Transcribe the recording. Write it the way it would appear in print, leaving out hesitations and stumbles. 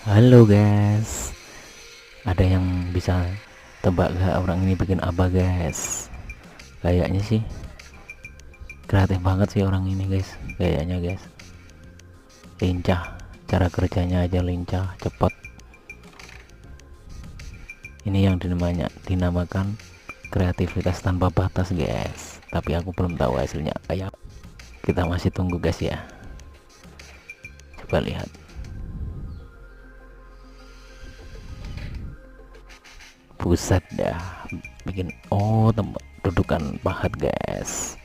Halo guys, ada yang bisa tebak gak orang ini bikin apa guys? Kayaknya sih kreatif banget sih orang ini guys, kayaknya guys. Lincah, cara kerjanya aja lincah, cepet. Ini yang dinamakan kreativitas tanpa batas guys. Tapi aku belum tahu hasilnya kayak. Kita masih tunggu guys ya. Coba lihat. Buset dah, bikin tempat dudukan pahat guys.